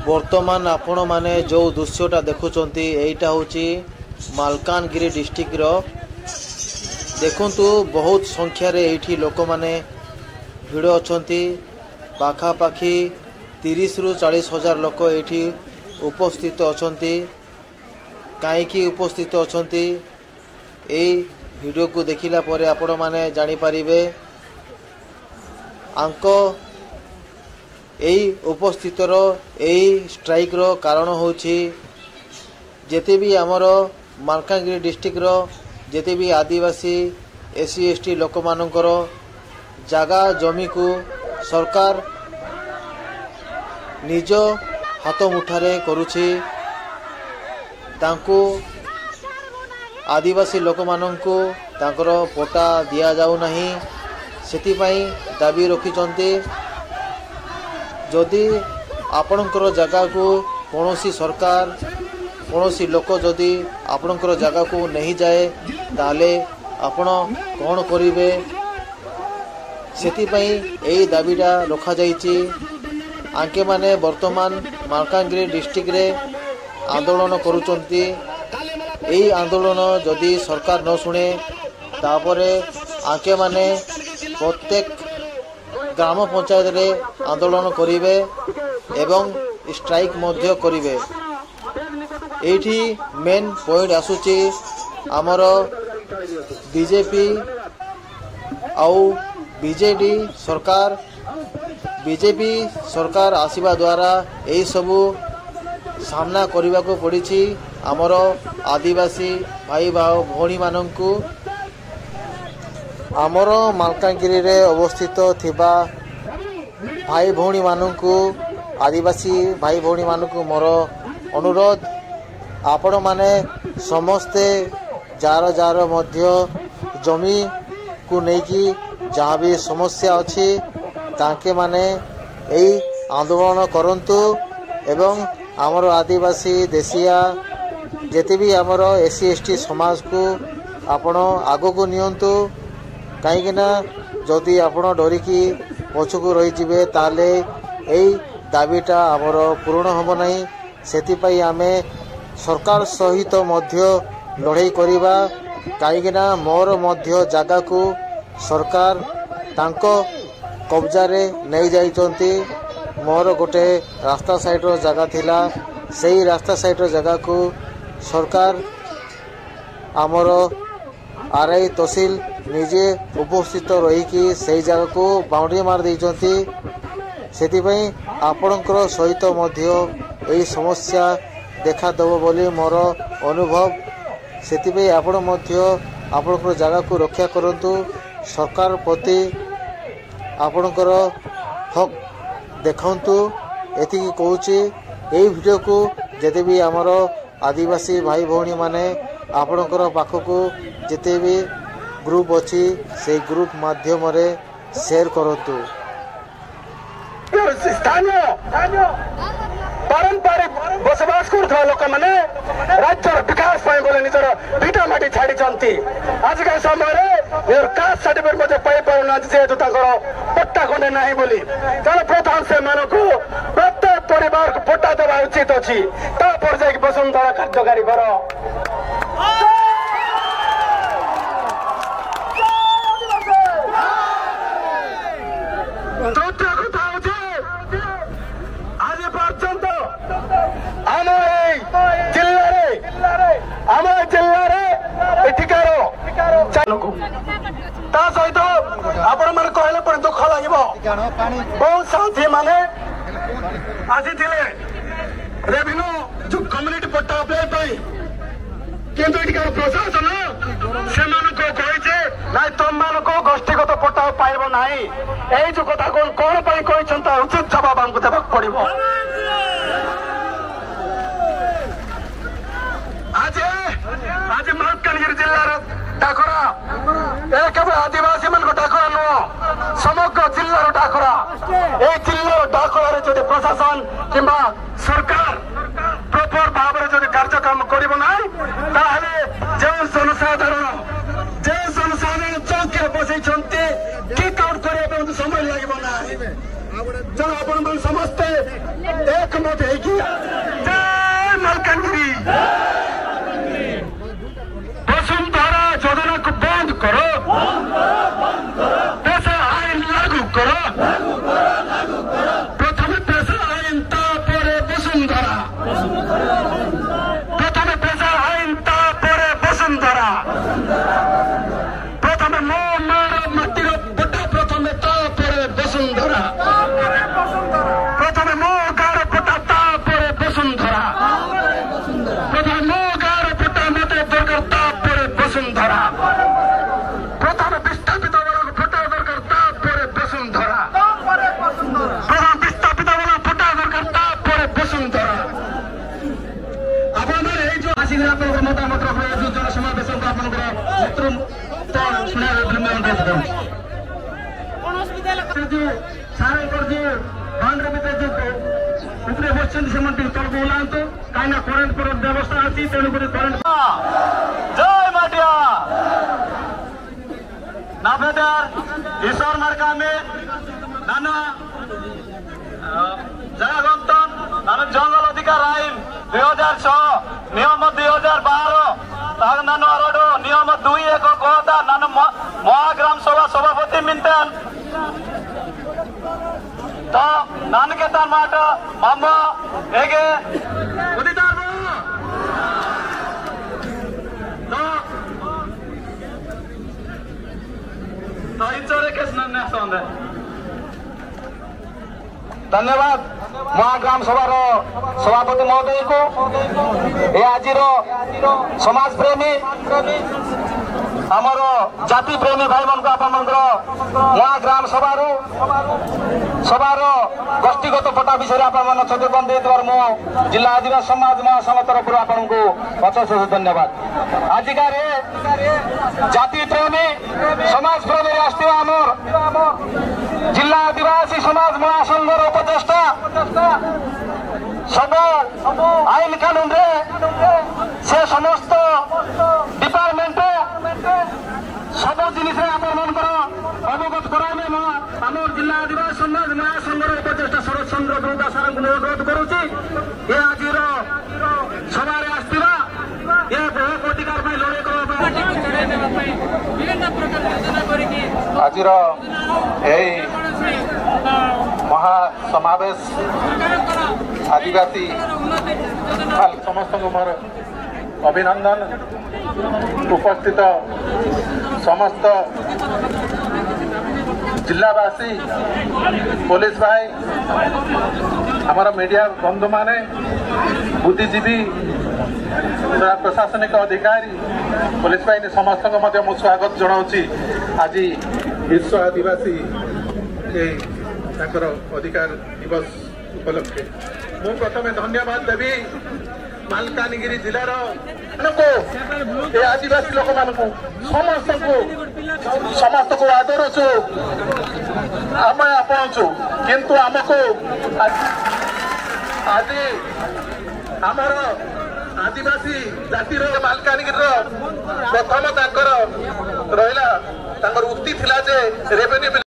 बर्तमान आपण माने जो दृश्यटा देखुंती एटा हूँ मालकानगिरी डिस्ट्रिक्ट रो देखंतु बहुत संख्यार ये लोक मैंने भिड़ अछंती पाखापाखि 30 रु 40 हजार लोक ये उपस्थित अछंती कहीं उपस्थित अछंती ए वीडियो को देखिला परे आपण माने जानि परिबे आंको एई उपस्थित रो एई स्ट्राइक रो कारण होछि जेते भी हमर मालकानगिरी डिस्ट्रिक्ट रो जेते भी आदिवासी एससी एसटी लोक मानकर जागा जमी को सरकार निज हाथ मुठारे करुछि तांको आदिवासी लोक माननको तांकर पट्टा दिया जाऊ नहीं सेति पई दाबी रखिचंते जदि आपणकर जगह को कौनसी सरकार कौनसी लोक जदि आपणकर जगह को नहीं जाए ताले आपण कौन करिवे सेति पई एई दाबीटा रखा जाइछि आंके माने वर्तमान मालकानगिरी डिस्ट्रिक्ट रे आंदोलन करूचंती एई आंदोलन जदि सरकार न सुने तापरे आंके माने प्रत्येक ग्राम पंचायत रे आंदोलन करिवे एवं स्ट्राइक मध्य करिवे एठी मेन पॉइंट आसुची आमर बीजेपी आउ बीजेडी सरकार आसीबा द्वारा एई सबु सामना करने को पड़ी आमर आदिवासी भाई भौणी माननकु आमर मालकानगिरी रे अवस्थित थिबा भाई भौणी माननकु आदिवासी भाई भौणी माननकु मोर अनुरोध आपण माने समस्ते जार जार मध्य जमी को लेकी जहाँ भी समस्या अच्छी ताके माने एई आंदोलन करंतु एवं आमर आदिवासी देशिया जेते भी आमर एससी एसटी समाज को आपण आगो को नियंतु कहीं जदि आपण डरिकी पछकु रही जिवे ताले एई दाबीटा आमर पूर्ण होब नहीं सेति पई आमे सरकार सहित मध्य लड़ाई करिबा कहीं मोर मध्य जगह को सरकार तांको कब्जा रे नहीं जाइचंती मोर गोटे रास्ता साइड रो जगह थिला सेही रास्ता साइड रो जगह को सरकार आमर आरआई तहसील निजे उपस्थित रही कि सही जगह को बाउंड्री मार देइचंती सेति पई आपणकर सहित मध्य एई समस्या देखा देव बोली मोर अनुभव सेति पई आपण मध्य आपणकर जगह को रक्षा करंतु सरकार प्रति आपणकर हक देखंतु एति कहूची एई वीडियो को जते भी आमर आदिवासी भाई भौणी माने आपणकर पाखको जते भी ग्रुप अच्छी से ग्रुप माध्यम रे शेयर करंतु स्थानीय पारंपरिक बसवास कर लोक मैंने राज्य विकास बोले निजर भिटा माटी छाड़ी आजिका समय कास्ट सर्टिफिकेट मध्य पाई पाना जेहेतु पट्टा खंडे ना बोली तेना प्रथम से मानक प्रत्येक परिवार को पट्टा देवा उचित अच्छी तापर जा वसुंधरा कार्यकारी कर सहित आपण मैंने कहले पर दुख लगे बहुत साथी माने आसी रेवेन्यू जो कम्युनिटी पट्टा अप्लाई किंतु प्रशासन से ना तुम मान गोष्ठीगत पट्टा पाइब ना यही जो कथा कौन कौन उचित जवाब आमको देवा पड़ो आज आज मालकानगिरी जिलार डाकरा केवल आदिवासी मान डाकरा नुह समग्र जिलार डाकरा ये जिलार डाकरा जो प्रशासन कि सरकार प्रपर भाव में जो कार्यक्रम करना जो जनसाधारण चौकी बसई किक आउट करने समय लगे ना तेणु आप समस्ते एक एकमत है कि जय मलकानगिरी वसुंधरा योजना को बंद करो, पेशा आईन लागू करो, प्रथम पेशा आईन तापरे वसुंधरा, प्रथम पेशा आईन तापरे वसुंधरा, प्रथम मो मार माटीर पट्टा प्रथम तापरे वसुंधरा, प्रथम मो गार पट्टा तापरे वसुंधरा, प्रथम मो गार पट्टा मते दरकार तापरे वसुंधरा, प्रथम विस्थापित वाला पट्टा दरकार तापरे वसुंधरा, प्रथम विस्थापित वाला पट्टा दरकार तापरे वसुंधरा। आपण माने जो आसी आपन मतामत रखले जो जन समावेश को आपन नेतृत्व शुणा मैं अनुरोध करूँ जो सारे जो बांग्रे में जो उपरे बच्चन से मन तल को ओलांतो काइना करंट पर व्यवस्था अछि तेनु करी करंट जय माटिया नाफेदार ईश्वर मार्का में नाना जयगंतन नाना जंगल अधिकार आईन 2006 नियम 2012 ताग नानो अरडो नियम 21 कहता नानो महाग्राम सभा सभापति मिंतन तो नान के तार माट मामा हेगे उदितार तो इचरे केस नन्ने संदे धन्यवाद महाग्राम सभार सभापति महोदय को ए आज समाज प्रेमी आमर जाति प्रेमी भाई मन को आपण महाग्राम सभार गोष्ठीगत पट्टा विषय आपण सचेतन देवार मो जिला आदिवासी समाज महासंघ तरफ आपण को अशेष धन्यवाद। आजिकार जाति प्रेमी समाज प्रेमी राष्ट्रीय आमर जिला आदिवासी समाज महासंघर उपदेष्टा सब आईन कानून से समस्त डिपार्टमेंट सब जिनिस अवगत कराने आम जिला आदिवासी समाज महासंघर उपदेष्टा शरद चंद्र गुरुदास अनुरोध करुच्ची ये आज सभार आसवा ये बहु कोटिकार लड़ाई आज महासमावेश आदिवासी समस्त मोर अभिनंदन उपस्थित समस्त जिलावासी पुलिस भाई आमर मीडिया बंधु माने बुद्धिजीवी प्रशासनिक अधिकारी पुलिस बाहिनी समस्त को स्वागत जनाऊँगी आज विश्व आदिवासी अधिकार दिवस उपलक्षे मु प्रथम धन्यवाद देवी मालकानगिरी जिलार आदिवासी लोक मान समस्त को आदरुचु आम आपणुचु किंतु आमको आज आमर आदिवासी जातिर मालकानगिरी प्रथम रहा उक्ति थिला जे रेवेन्यू